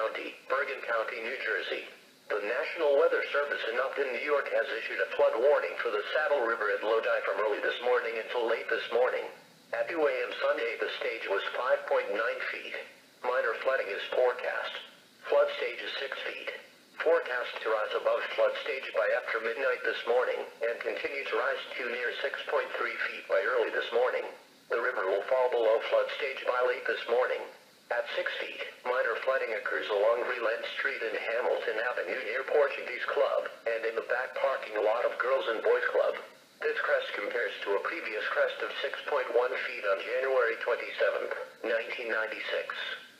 County, Bergen County, New Jersey. The National Weather Service in Upton, New York has issued a flood warning for the Saddle River at Lodi from early this morning until late this morning. At 2 a.m. Sunday, the stage was 5.9 feet. Minor flooding is forecast. Flood stage is 6 feet. Forecast to rise above flood stage by after midnight this morning, and continue to rise to near 6.3 feet by early this morning. The river will fall below flood stage by late this morning. At 6 feet, minor flooding occurs along Vreeland Street and Hamilton Avenue near Portuguese Club, and in the back parking lot of Girls and Boys Club. This crest compares to a previous crest of 6.1 feet on January 27, 1996.